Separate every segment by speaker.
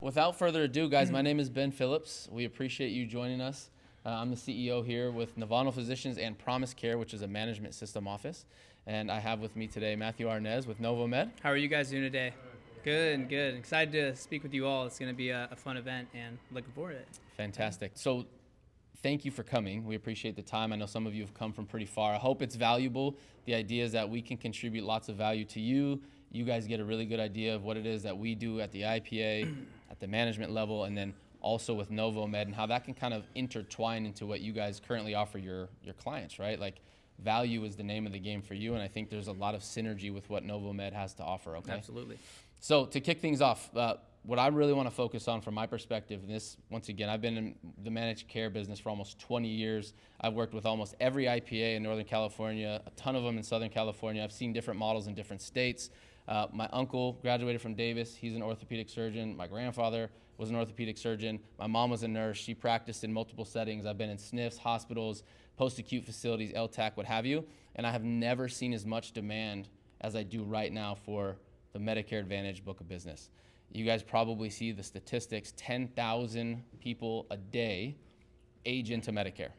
Speaker 1: without further ado, guys, my name is Ben Phillips. We appreciate you joining us. I'm the CEO here with Novano Physicians and Promise Care, which is a management system office. And I have with me today Matthew Arnez with NovoMed.
Speaker 2: How are you guys doing today? Good. Excited to speak with you all. It's going to be a fun event and looking forward to it.
Speaker 1: Fantastic. So thank you for coming. We appreciate the time. I know some of you have come from pretty far. I hope it's valuable. The idea is that we can contribute lots of value to you. You guys get a really good idea of what it is that we do at the IPA, at the management level, and then also with NovoMed, and how that can kind of intertwine into what you guys currently offer your clients, right? Like, value is the name of the game for you, and I think there's a lot of synergy with what NovoMed has to offer, okay?
Speaker 2: Absolutely.
Speaker 1: So to kick things off, what I really want to focus on from my perspective, and this, once again, I've been in the managed care business for almost 20 years. I've worked with almost every IPA in Northern California, a ton of them in Southern California. I've seen different models in different states. My uncle graduated from Davis. He's an orthopedic surgeon. My grandfather was an orthopedic surgeon. My mom was a nurse. She practiced in multiple settings. I've been in SNFs, hospitals, post-acute facilities, LTAC, what have you. And I have never seen as much demand as I do right now for the Medicare Advantage book of business. You guys probably see the statistics, 10,000 people a day age into Medicare.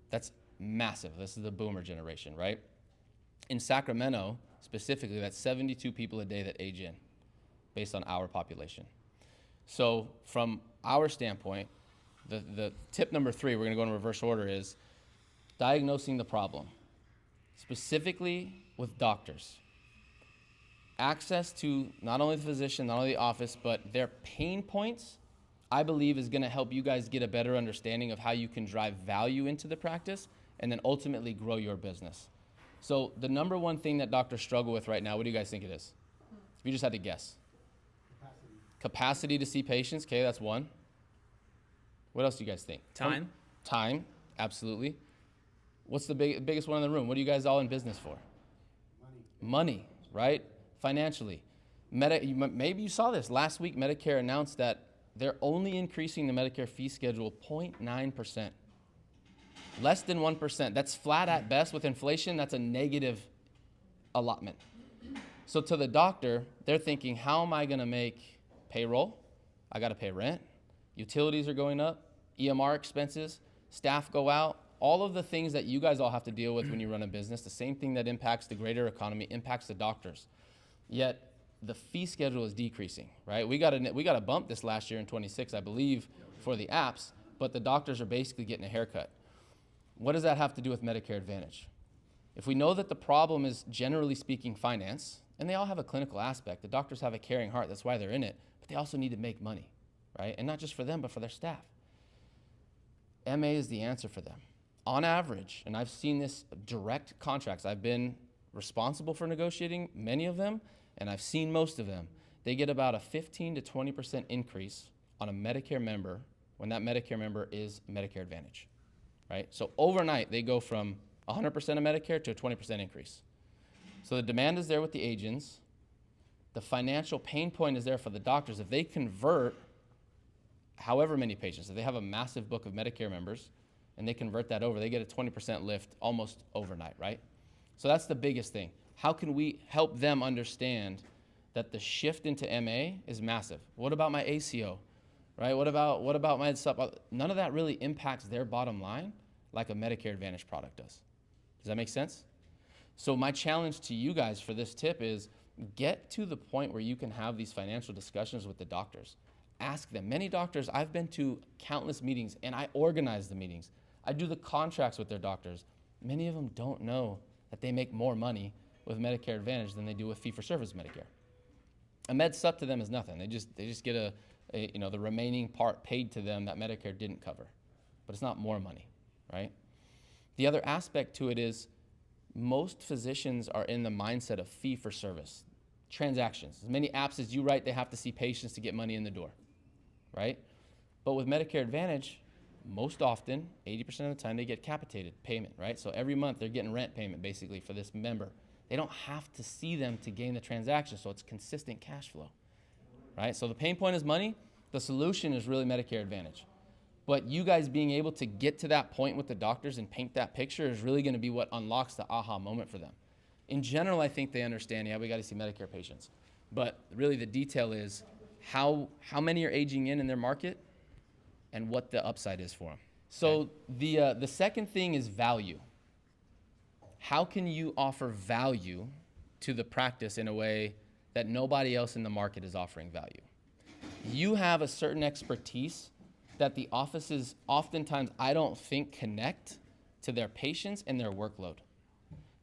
Speaker 1: That's massive. This is the boomer generation, right? In Sacramento, specifically, that's 72 people a day that age in, based on our population. So from our standpoint, the tip number 3, we're gonna go in reverse order, is diagnosing the problem, specifically with doctors. Access to not only the physician, not only the office, but their pain points, I believe, is gonna help you guys get a better understanding of how you can drive value into the practice and then ultimately grow your business. So the number one thing that doctors struggle with right now, what do you guys think it is? If you just had to guess. Capacity to see patients, okay, that's one. What else do you guys think? Time, absolutely. What's the biggest one in the room? What are you guys all in business for? Money, right? Financially. Maybe you saw this. Last week, Medicare announced that they're only increasing the Medicare fee schedule 0.9%. Less than 1%. That's flat at best. With inflation, that's a negative allotment. So to the doctor, they're thinking, how am I going to make payroll? I got to pay rent. Utilities are going up. EMR expenses. Staff go out. All of the things that you guys all have to deal with when you run a business, the same thing that impacts the greater economy impacts the doctors. Yet the fee schedule is decreasing, right? We got a bump this last year in 26, I believe, for the apps, but the doctors are basically getting a haircut. What does that have to do with Medicare Advantage? If we know that the problem is, generally speaking, finance, and they all have a clinical aspect, the doctors have a caring heart, that's why they're in it, but they also need to make money, right? And not just for them, but for their staff. MA is the answer for them. On average, and I've seen this direct contracts, I've been responsible for negotiating many of them, and I've seen most of them. They get about a 15 to 20% increase on a Medicare member when that Medicare member is Medicare Advantage, right? So overnight, they go from 100% of Medicare to a 20% increase. So the demand is there with the agents. The financial pain point is there for the doctors. If they convert however many patients, if they have a massive book of Medicare members and they convert that over, they get a 20% lift almost overnight, right? So that's the biggest thing. How can we help them understand that the shift into MA is massive? What about my ACO, right? What about my sub? None of that really impacts their bottom line like a Medicare Advantage product does. Does that make sense? So my challenge to you guys for this tip is get to the point where you can have these financial discussions with the doctors. Ask them. Many doctors, I've been to countless meetings and I organize the meetings. I do the contracts with their doctors. Many of them don't know that they make more money with Medicare Advantage than they do with fee-for-service Medicare. A med sup to them is nothing. They just get the remaining part paid to them that Medicare didn't cover. But it's not more money, right? The other aspect to it is most physicians are in the mindset of fee-for-service. Transactions. As many apps as you write, they have to see patients to get money in the door, right? But with Medicare Advantage, most often, 80% of the time, they get capitated payment, right? So every month they're getting rent payment basically for this member. They don't have to see them to gain the transaction, so it's consistent cash flow, right? So the pain point is money. The solution is really Medicare Advantage. But you guys being able to get to that point with the doctors and paint that picture is really going to be what unlocks the aha moment for them. In general, I think they understand, yeah, we got to see Medicare patients. But really the detail is, how many are aging in their market, and what the upside is for them. So the second thing is value. How can you offer value to the practice in a way that nobody else in the market is offering value? You have a certain expertise that the offices oftentimes, I don't think, connect to their patients and their workload.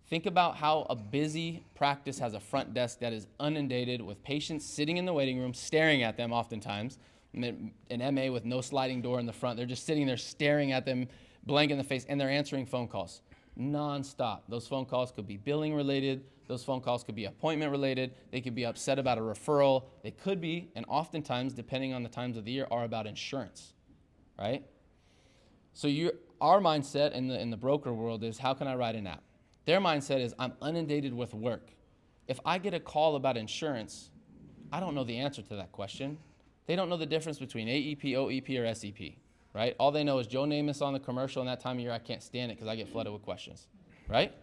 Speaker 1: Think about how a busy practice has a front desk that is inundated with patients sitting in the waiting room, staring at them oftentimes. An MA with no sliding door in the front. They're just sitting there staring at them, blank in the face, and they're answering phone calls nonstop. Those phone calls could be billing related. Those phone calls could be appointment related. They could be upset about a referral. They could be, and oftentimes, depending on the times of the year, are about insurance, right? So our mindset in the broker world is, how can I write an app? Their mindset is, I'm inundated with work. If I get a call about insurance, I don't know the answer to that question. They don't know the difference between AEP, OEP, or SEP, right? All they know is Joe Namath on the commercial, and that time of year I can't stand it because I get flooded with questions, right?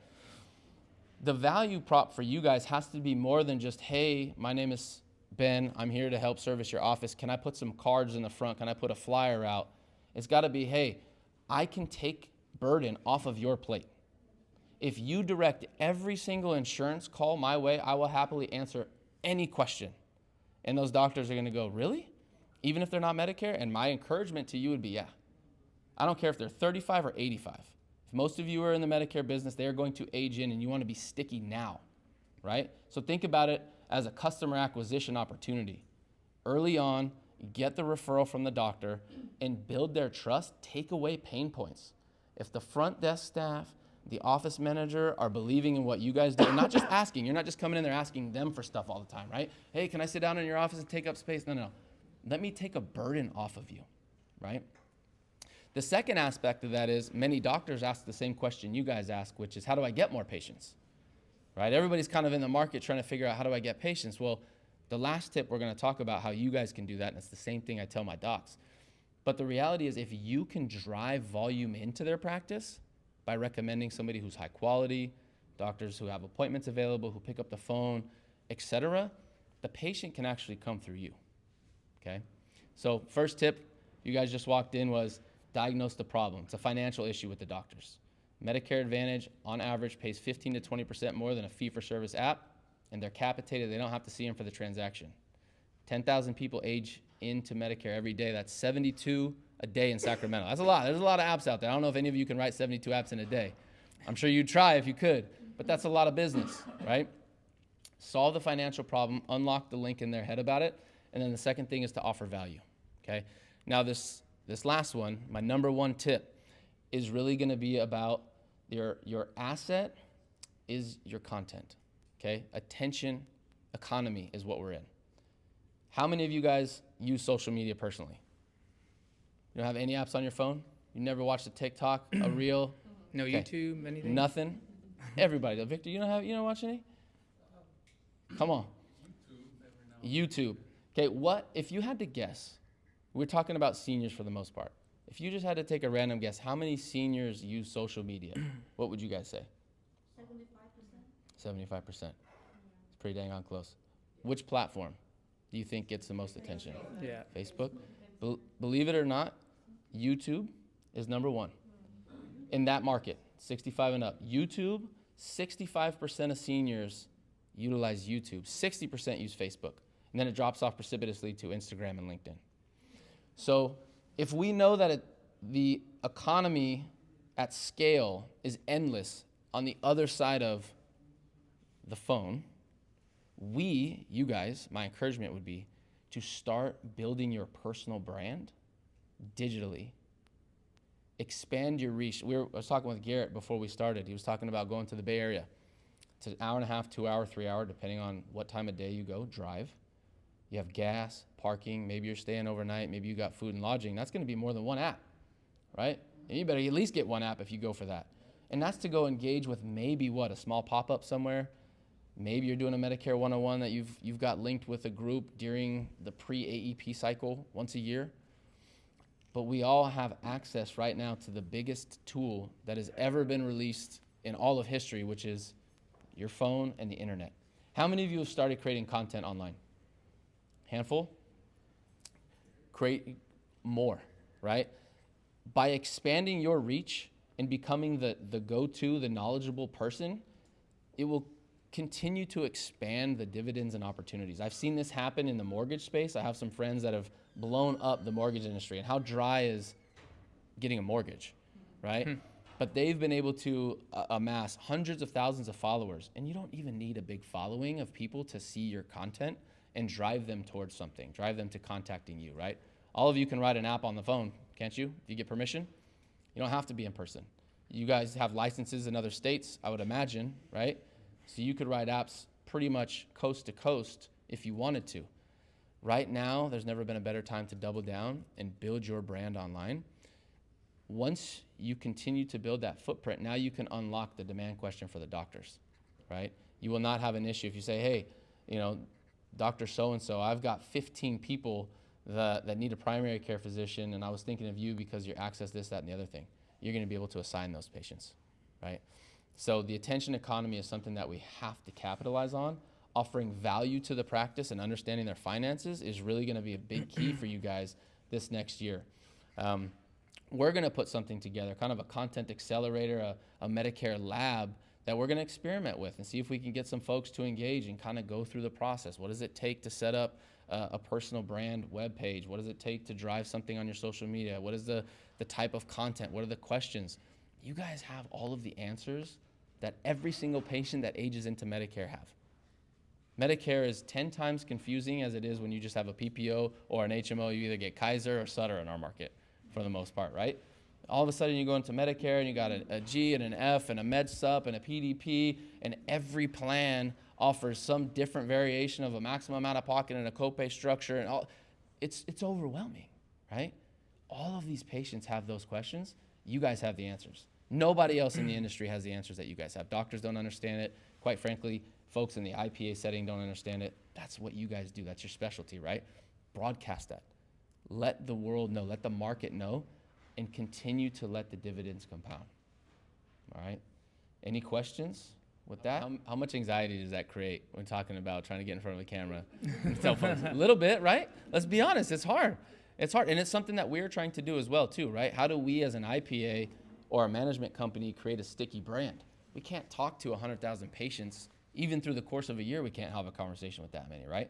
Speaker 1: The value prop for you guys has to be more than just, hey, my name is Ben, I'm here to help service your office. Can I put some cards in the front? Can I put a flyer out? It's got to be, hey, I can take burden off of your plate. If you direct every single insurance call my way, I will happily answer any question. And those doctors are going to go, really? Even if they're not Medicare? And my encouragement to you would be, yeah. I don't care if they're 35 or 85. If most of you are in the Medicare business, they are going to age in, and you want to be sticky now, right? So think about it as a customer acquisition opportunity. Early on, get the referral from the doctor and build their trust. Take away pain points. If the front desk staff, the office manager are believing in what you guys do, and not just asking. You're not just coming in there asking them for stuff all the time, right? Hey, can I sit down in your office and take up space? No. Let me take a burden off of you, right? The second aspect of that is many doctors ask the same question you guys ask, which is, how do I get more patients, right? Everybody's kind of in the market trying to figure out, how do I get patients? Well, the last tip we're going to talk about how you guys can do that, and it's the same thing I tell my docs. But the reality is, if you can drive volume into their practice by recommending somebody who's high quality, doctors who have appointments available, who pick up the phone, etc., the patient can actually come through you, okay? So first tip, you guys just walked in, was diagnose the problem. It's a financial issue with the doctors. Medicare Advantage, on average, pays 15 to 20% more than a fee-for-service app, and they're capitated. They don't have to see them for the transaction. 10,000 people age into Medicare every day. That's 72 a day in Sacramento. That's a lot. There's a lot of apps out there. I don't know if any of you can write 72 apps in a day. I'm sure you'd try if you could, but that's a lot of business, right? Solve the financial problem, unlock the link in their head about it, and then the second thing is to offer value, okay? Now this last one, my number one tip, is really gonna be about your asset is your content, okay? Attention economy is what we're in. How many of you guys use social media personally? You don't have any apps on your phone? You never watched a TikTok, a reel?
Speaker 2: No,
Speaker 1: Okay.
Speaker 2: YouTube, anything?
Speaker 1: Nothing? Everybody does. Victor, you don't watch any? Come on. YouTube. Okay, what, if you had to guess, we're talking about seniors for the most part. If you just had to take a random guess, how many seniors use social media? What would you guys say? 75%. 75%. It's pretty dang on close. Which platform do you think gets the most attention?
Speaker 2: Yeah.
Speaker 1: Facebook? Believe it or not, YouTube is number one in that market, 65 and up. YouTube, 65% of seniors utilize YouTube. 60% use Facebook. And then it drops off precipitously to Instagram and LinkedIn. So if we know that the economy at scale is endless on the other side of the phone, you guys, my encouragement would be to start building your personal brand digitally. Expand your reach. I was talking with Garrett before we started. He was talking about going to the Bay Area. It's an hour and a half, 2 hour, 3 hour, depending on what time of day you go, drive. You have gas, parking, maybe you're staying overnight, maybe you got food and lodging. That's gonna be more than one app, right? And you better at least get one app if you go for that. And that's to go engage with maybe a small pop-up somewhere. Maybe you're doing a Medicare 101 that you've got linked with a group during the pre-AEP cycle once a year. But we all have access right now to the biggest tool that has ever been released in all of history, which is your phone and the internet. How many of you have started creating content online? Handful? create more, right? By expanding your reach and becoming the go-to, the knowledgeable person, it will continue to expand the dividends and opportunities. I've seen this happen in the mortgage space. I have some friends that have blown up the mortgage industry, and how dry is getting a mortgage, right? But they've been able to amass hundreds of thousands of followers, and you don't even need a big following of people to see your content and drive them towards something, drive them to contacting you, right? All of you can write an app on the phone, can't you? If you get permission? You don't have to be in person. You guys have licenses in other states, I would imagine, right? So you could write apps pretty much coast to coast if you wanted to. Right now, there's never been a better time to double down and build your brand online. Once you continue to build that footprint, now you can unlock the demand question for the doctors, right? You will not have an issue if you say, hey, Dr. So-and-so, I've got 15 people that need a primary care physician, and I was thinking of you because you access this, that, and the other thing. You're going to be able to assign those patients, right? So the attention economy is something that we have to capitalize on. Offering value to the practice and understanding their finances is really going to be a big key for you guys this next year. We're going to put something together, kind of a content accelerator, a Medicare lab that we're going to experiment with and see if we can get some folks to engage and kind of go through the process. What does it take to set up a personal brand web page? What does it take to drive something on your social media? What is the type of content? What are the questions? You guys have all of the answers that every single patient that ages into Medicare have. Medicare is 10 times confusing as it is when you just have a PPO or an HMO. You either get Kaiser or Sutter in our market for the most part, right? All of a sudden you go into Medicare and you got a G and an F and a Med Sup and a PDP, and every plan offers some different variation of a maximum out of pocket and a copay structure, and all. It's overwhelming, right? All of these patients have those questions. You guys have the answers. Nobody else in the industry has the answers that you guys have. Doctors don't understand it. Quite frankly, folks in the IPA setting don't understand it. That's what you guys do. That's your specialty, right? Broadcast that. Let the world know. Let the market know, and continue to let the dividends compound. All right? Any questions with that? How much anxiety does that create when talking about trying to get in front of a camera and tell folks? A little bit, right? Let's be honest. It's hard. It's hard. And it's something that we're trying to do as well, too, right? How do we as an IPA or a management company create a sticky brand? We can't talk to 100,000 patients. Even through the course of a year, we can't have a conversation with that many, right?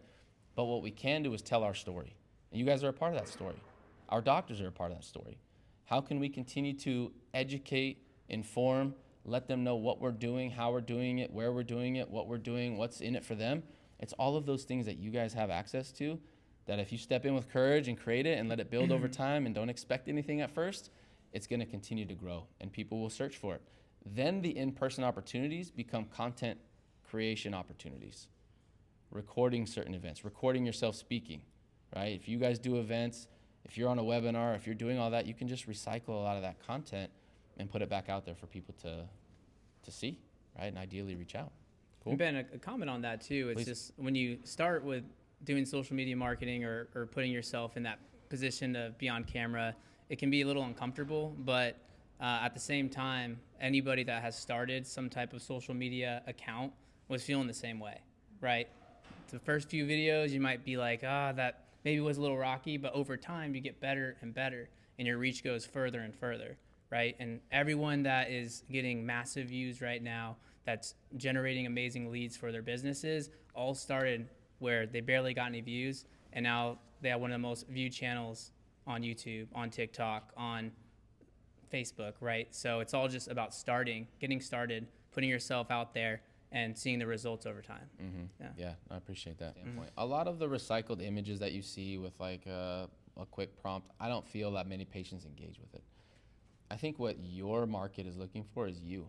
Speaker 1: But what we can do is tell our story. And you guys are a part of that story. Our doctors are a part of that story. How can we continue to educate, inform, let them know what we're doing, how we're doing it, where we're doing it, what we're doing, what's in it for them? It's all of those things that you guys have access to, that if you step in with courage and create it and let it build over time and don't expect anything at first, it's going to continue to grow and people will search for it. Then the in-person opportunities become content creation opportunities. Recording certain events, recording yourself speaking, right? If you guys do events, if you're on a webinar, if you're doing all that, you can just recycle a lot of that content and put it back out there for people to see, right? And ideally reach out. Cool.
Speaker 2: And Ben, a comment on that too. It's
Speaker 1: Please.
Speaker 2: just when you start with doing social media marketing or putting yourself in that position to be on camera, it can be a little uncomfortable, but at the same time, anybody that has started some type of social media account was feeling the same way, right? The first few videos, you might be like, that maybe was a little rocky, but over time, you get better and better, and your reach goes further and further, right? And everyone that is getting massive views right now, that's generating amazing leads for their businesses, all started where they barely got any views, and now they have one of the most viewed channels on YouTube, on TikTok, on Facebook, right? So it's all just about getting started, putting yourself out there, and seeing the results over time.
Speaker 1: Mm-hmm. Yeah, I appreciate that point. A lot of the recycled images that you see with like a quick prompt, I don't feel that many patients engage with it. I think what your market is looking for is you.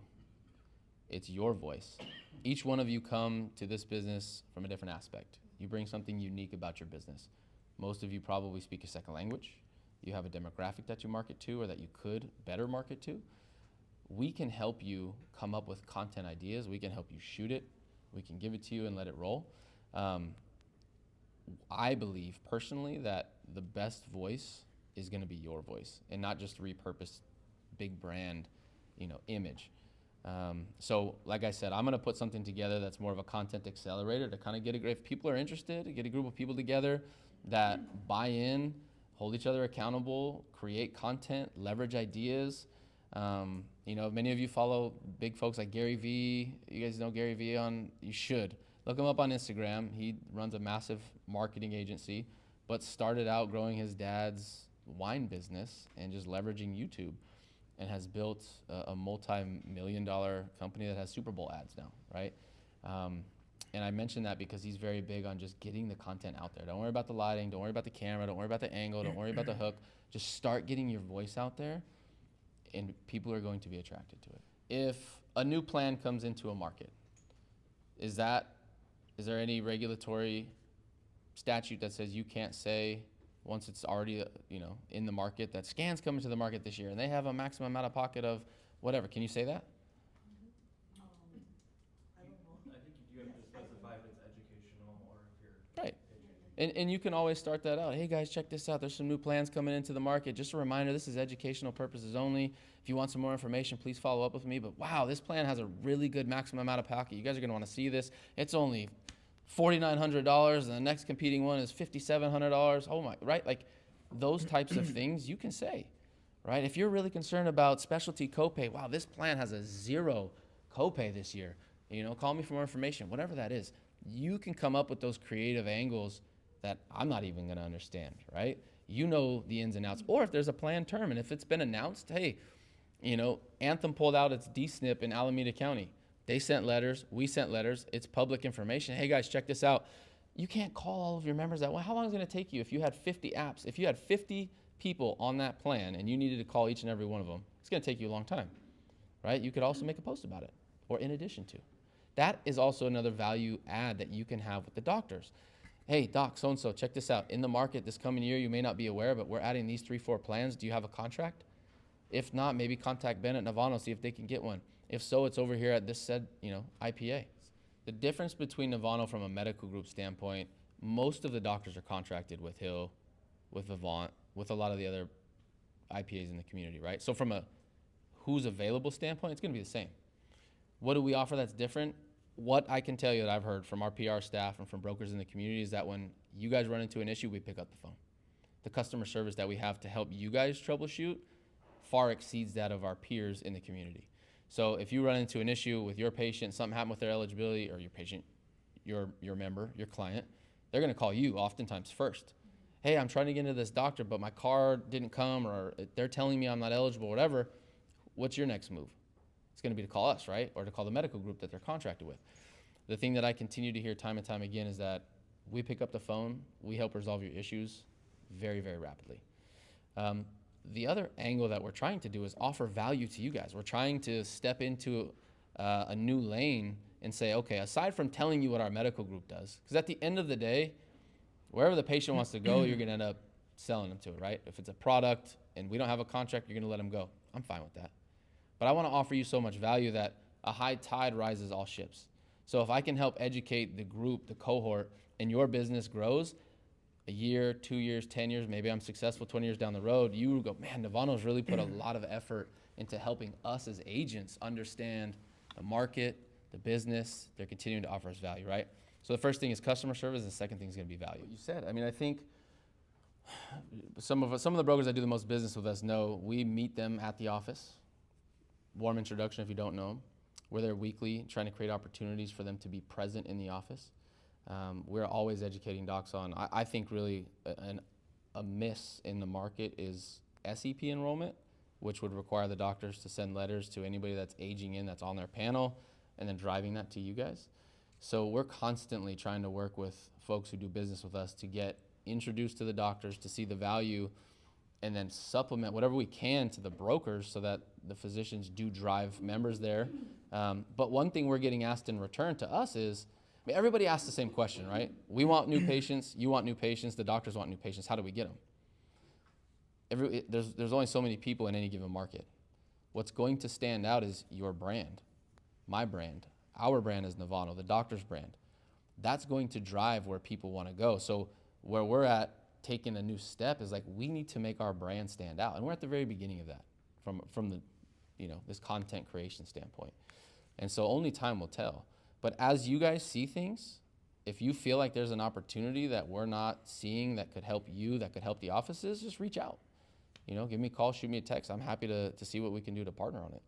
Speaker 1: It's your voice. Each one of you come to this business from a different aspect. You bring something unique about your business. Most of you probably speak a second language. You have a demographic that you market to or that you could better market to. We can help you come up with content ideas. We can help you shoot it. We can give it to you and let it roll. I believe personally that the best voice is going to be your voice and not just a repurposed big brand, image. So like I said, I'm going to put something together that's more of a content accelerator to kind of if people are interested, get a group of people together that buy in hold each other accountable, create content, leverage ideas. You know, many of you follow big folks like Gary Vee. You guys know Gary Vee you should. Look him up on Instagram. He runs a massive marketing agency, but started out growing his dad's wine business and just leveraging YouTube, and has built a multi-million-dollar company that has Super Bowl ads now, right? And I mention that because he's very big on just getting the content out there. Don't worry about the lighting, don't worry about the camera, don't worry about the angle, don't worry about the hook. Just start getting your voice out there, and people are going to be attracted to it. If a new plan comes into a market, is there any regulatory statute that says you can't say, once it's already in the market, that Scan's coming to the market this year and they have a maximum out of pocket of whatever? Can you say that?
Speaker 3: I don't know. I think you do have to specify if it's educational or if you're
Speaker 1: right. And you can always start that out. Hey guys, check this out. There's some new plans coming into the market. Just a reminder, this is educational purposes only. If you want some more information, please follow up with me. But wow, this plan has a really good maximum out of pocket. You guys are gonna wanna see this. It's only $4,900 and the next competing one is $5,700. Oh my, right? Like those types of things you can say, right? If you're really concerned about specialty copay, wow, this plan has a 0 copay this year. Call me for more information, whatever that is. You can come up with those creative angles that I'm not even gonna understand, right? You know the ins and outs. Or if there's a planned term and if it's been announced, hey, Anthem pulled out its DSNP in Alameda County. They sent letters, we sent letters, it's public information. Hey guys, check this out. You can't call all of your members that way. How long is it gonna take you if you had 50 apps? If you had 50 people on that plan and you needed to call each and every one of them, it's gonna take you a long time, right? You could also make a post about it, or in addition to. That is also another value add that you can have with the doctors. Hey doc, so-and-so, check this out. In the market this coming year, you may not be aware, but we're adding these 3-4 plans. Do you have a contract? If not, maybe contact Ben at Navano, see if they can get one. If so, it's over here at this said, IPA. The difference between Navano from a medical group standpoint, most of the doctors are contracted with Hill, with Vivant, with a lot of the other IPAs in the community, right? So from a who's available standpoint, it's gonna be the same. What do we offer that's different? What I can tell you that I've heard from our PR staff and from brokers in the community is that when you guys run into an issue, we pick up the phone. The customer service that we have to help you guys troubleshoot far exceeds that of our peers in the community. So if you run into an issue with your patient, something happened with their eligibility, or your patient, your member, your client, they're gonna call you oftentimes first. Hey, I'm trying to get into this doctor, but my card didn't come, or they're telling me I'm not eligible, whatever. What's your next move? It's gonna be to call us, right? Or to call the medical group that they're contracted with. The thing that I continue to hear time and time again is that we pick up the phone, we help resolve your issues very, very rapidly. The other angle that we're trying to do is offer value to you guys. We're trying to step into a new lane and say, okay, aside from telling you what our medical group does, because at the end of the day, wherever the patient wants to go, you're gonna end up selling them to it, right? If it's a product and we don't have a contract, you're gonna let them go. I'm fine with that. But I wanna offer you so much value that a high tide rises all ships. So if I can help educate the group, the cohort, and your business grows, a year, 2 years, 10 years, maybe I'm successful 20 years down the road, you go, man, Navano's really put a lot of effort into helping us as agents understand the market, the business. They're continuing to offer us value, right? So the first thing is customer service, the second thing is gonna be value. You said, I think some of the brokers that do the most business with us know we meet them at the office. Warm introduction if you don't know them. We're there weekly, trying to create opportunities for them to be present in the office. We're always educating docs on, I think really a miss in the market is SEP enrollment, which would require the doctors to send letters to anybody that's aging in, that's on their panel, and then driving that to you guys. So we're constantly trying to work with folks who do business with us to get introduced to the doctors, to see the value, and then supplement whatever we can to the brokers so that the physicians do drive members there. But one thing we're getting asked in return to us is, everybody asks the same question, right? We want new patients, you want new patients, the doctors want new patients. How do we get them? There's only so many people in any given market. What's going to stand out is your brand, my brand, our brand is Navano, the doctor's brand. That's going to drive where people want to go. So where we're at taking a new step is like, we need to make our brand stand out. And we're at the very beginning of that from the, this content creation standpoint. And so only time will tell. But as you guys see things, if you feel like there's an opportunity that we're not seeing that could help you, that could help the offices, just reach out. You know, give me a call, shoot me a text. I'm happy to see what we can do to partner on it.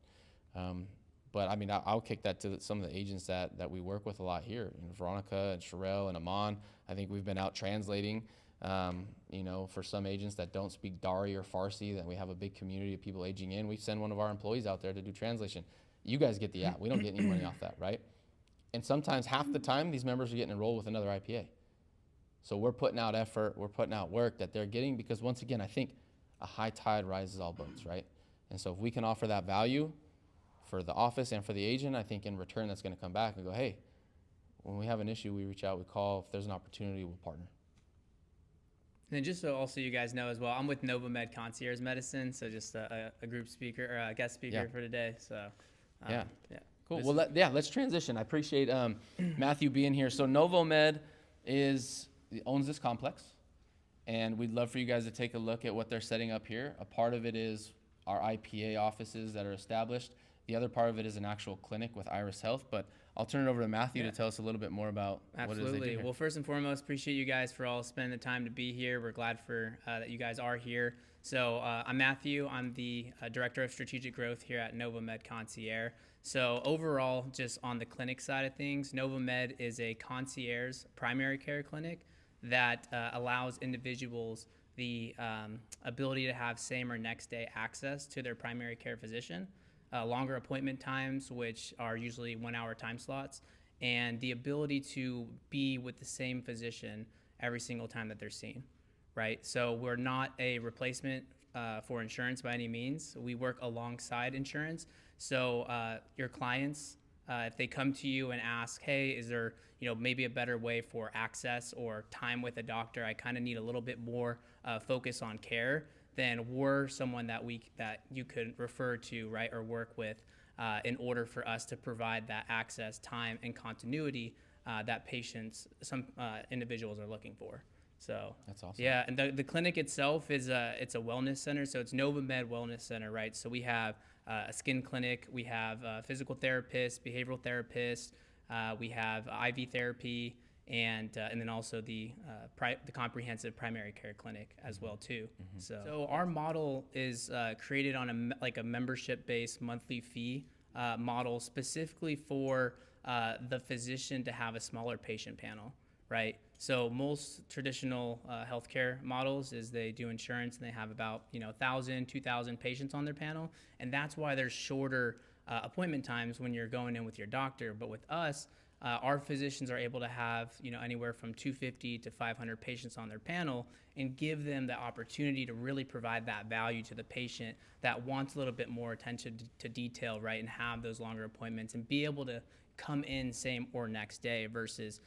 Speaker 1: But I mean, I'll kick that to some of the agents that we work with a lot here. You know, Veronica and Sherelle and Aman. I think we've been out translating, you know, for some agents that don't speak Dari or Farsi, that we have a big community of people aging in. We send one of our employees out there to do translation. You guys get the app. We don't get any money off that, right? And sometimes half the time these members are getting enrolled with another IPA. So we're putting out effort, we're putting out work that they're getting, because once again, I think a high tide rises all boats, right? And so if we can offer that value for the office and for the agent, I think in return that's going to come back and go, hey, when we have an issue, we reach out, we call. If there's an opportunity, we'll partner.
Speaker 2: And then just so also you guys know as well, I'm with NovaMed Concierge Medicine, so just a group speaker or a guest speaker for today. So
Speaker 1: yeah. Cool. Well, let's transition. I appreciate Matthew being here. So NovaMed owns this complex, and we'd love for you guys to take a look at what they're setting up here. A part of it is our IPA offices that are established. The other part of it is an actual clinic with Iris Health, but I'll turn it over to Matthew to tell us a little bit more about what it is they do here.
Speaker 2: Absolutely. Well, first and foremost, appreciate you guys for all spending the time to be here. We're glad that you guys are here. So I'm Matthew. I'm the Director of Strategic Growth here at NovaMed Concierge. So overall, just on the clinic side of things, NovaMed is a concierge primary care clinic that allows individuals the ability to have same or next day access to their primary care physician, longer appointment times, which are usually 1 hour time slots, and the ability to be with the same physician every single time that they're seen, right? So we're not a replacement for insurance by any means. We work alongside insurance. So your clients, if they come to you and ask, hey, is there maybe a better way for access or time with a doctor? I kind of need a little bit more focus on care. Then we're someone that you could refer to, right, or work with in order for us to provide that access, time, and continuity that some individuals are looking for. So
Speaker 1: that's awesome.
Speaker 2: Yeah, and the clinic itself is it's a wellness center, so it's NovaMed Wellness Center, right? So we have a skin clinic, we have a physical therapist, behavioral therapist, we have IV therapy, and then also the comprehensive primary care clinic as well too. Mm-hmm. So our model is created on a membership-based monthly fee model specifically for the physician to have a smaller patient panel, right? So most traditional healthcare models is they do insurance and they have about 1,000, 2,000 patients on their panel, and that's why there's shorter appointment times when you're going in with your doctor. But with us, our physicians are able to have anywhere from 250 to 500 patients on their panel and give them the opportunity to really provide that value to the patient that wants a little bit more attention to detail, right, and have those longer appointments and be able to come in same or next day versus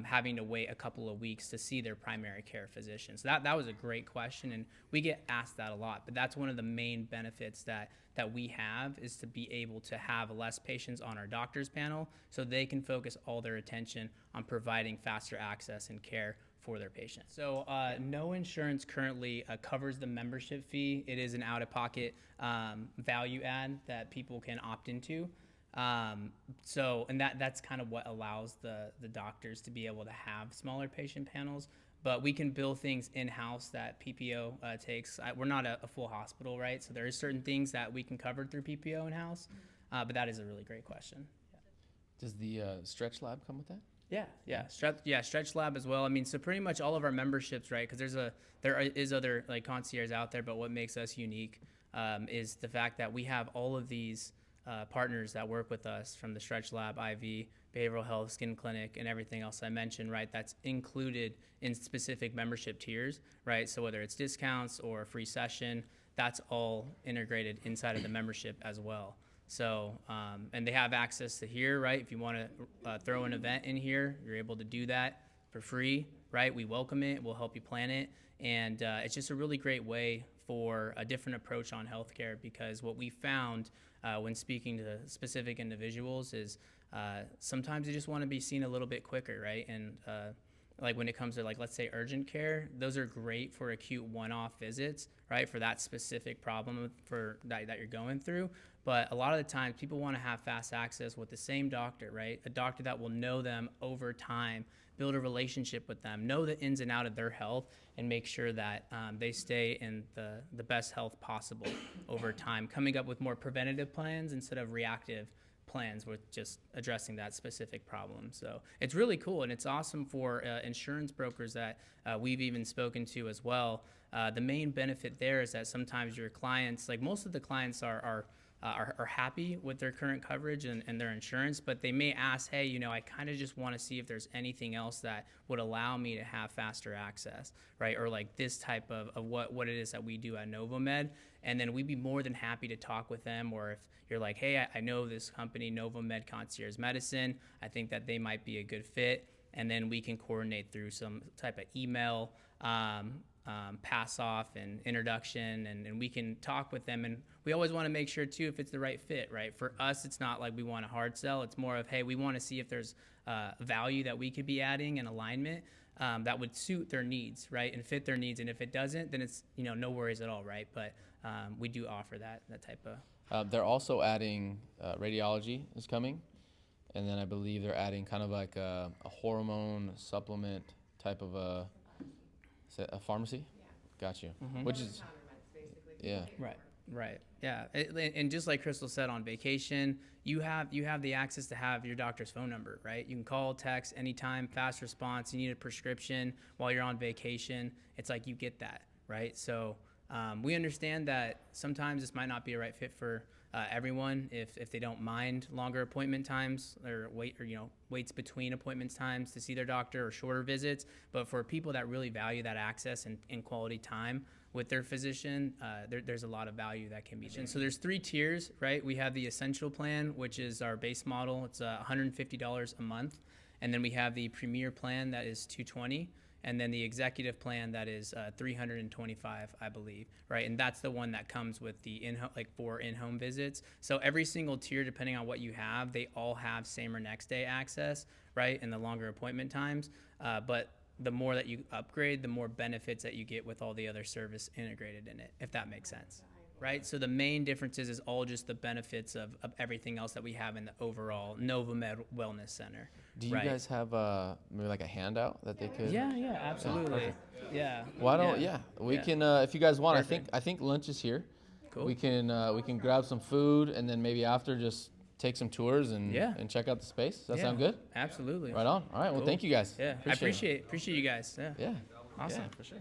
Speaker 2: having to wait a couple of weeks to see their primary care physician. So that was a great question, and we get asked that a lot, but that's one of the main benefits that we have is to be able to have less patients on our doctor's panel so they can focus all their attention on providing faster access and care for their patients. So no insurance currently covers the membership fee. It is an out-of-pocket value add that people can opt into. And that's kind of what allows the doctors to be able to have smaller patient panels, but we can build things in-house that PPO takes. We're not a full hospital, right? So there are certain things that we can cover through PPO in-house, but that is a really great question. Yeah.
Speaker 1: Does the Stretch Lab come with that?
Speaker 2: Yeah. Stretch Lab as well. I mean, so pretty much all of our memberships, right? Because there is other like concierge out there, but what makes us unique is the fact that we have all of these partners that work with us, from the Stretch Lab, IV, behavioral health, skin clinic, and everything else I mentioned, right? That's included in specific membership tiers, right? So whether it's discounts or a free session, that's all integrated inside of the membership as well. So, and they have access to here, right? If you want to throw an event in here, you're able to do that for free, right? We welcome it. We'll help you plan it. And it's just a really great way for a different approach on healthcare, because what we found when speaking to specific individuals is sometimes you just want to be seen a little bit quicker, right? And like when it comes to, like, let's say urgent care, those are great for acute one-off visits, right? For that specific problem that you're going through. But a lot of the times people want to have fast access with the same doctor, right? A doctor that will know them over time, build a relationship with them, know the ins and out of their health, and make sure that they stay in the best health possible over time, coming up with more preventative plans instead of reactive plans with just addressing that specific problem. So it's really cool, and it's awesome for insurance brokers that we've even spoken to as well. The main benefit there is that sometimes your clients, like most of the clients are happy with their current coverage and their insurance, but they may ask, hey, you know, I kind of just want to see if there's anything else that would allow me to have faster access, right? Or like this type of what it is that we do at Novomed. And then we'd be more than happy to talk with them. Or if you're like, hey, I know this company, Novomed Concierge Medicine, I think that they might be a good fit. And then we can coordinate through some type of email, pass off and introduction, and we can talk with them. And we always want to make sure too if it's the right fit, right? For us, it's not like we want a hard sell. It's more of, hey, we want to see if there's value that we could be adding and alignment that would suit their needs, right, and fit their needs. And if it doesn't, then it's, you know, no worries at all, right? But we do offer that type of.
Speaker 1: They're also adding radiology is coming, and then I believe they're adding kind of like a hormone supplement type of a pharmacy.
Speaker 4: Yeah.
Speaker 1: Got you.
Speaker 2: Mhm.
Speaker 1: Which is yeah.
Speaker 2: Right. Yeah. And just like Crystal said, on vacation, you have the access to have your doctor's phone number, right? You can call, text anytime, fast response. You need a prescription while you're on vacation. It's like you get that, right? So we understand that sometimes this might not be a right fit for everyone if they don't mind longer appointment times or waits between appointments times to see their doctor or shorter visits. But for people that really value that access and quality time with their physician, there's a lot of value that can be. And so there's 3 tiers, right? We have the essential plan, which is our base model. It's $150 a month. And then we have the premier plan that is $220. And then the executive plan that is $325, I believe, right? And that's the one that comes with the four in-home visits. So every single tier, depending on what you have, they all have same or next day access, right? And the longer appointment times. But the more that you upgrade, the more benefits that you get with all the other service integrated in it, if that makes sense, right? So the main difference is all just the benefits of everything else that we have in the overall Novomed Wellness Center.
Speaker 1: Do you guys have maybe like a handout that they could?
Speaker 2: Yeah, absolutely. Yeah.
Speaker 1: Why don't we can if you guys want.
Speaker 2: Perfect.
Speaker 1: I think lunch is here.
Speaker 2: Cool.
Speaker 1: We can grab some food and then maybe after just take some tours and check out the space. Does that sound good?
Speaker 2: Absolutely.
Speaker 1: Right on. All right. Well,
Speaker 2: Cool.
Speaker 1: thank you guys.
Speaker 2: Yeah, I appreciate you guys. Yeah.
Speaker 1: Yeah.
Speaker 2: Awesome.
Speaker 1: Yeah, for sure.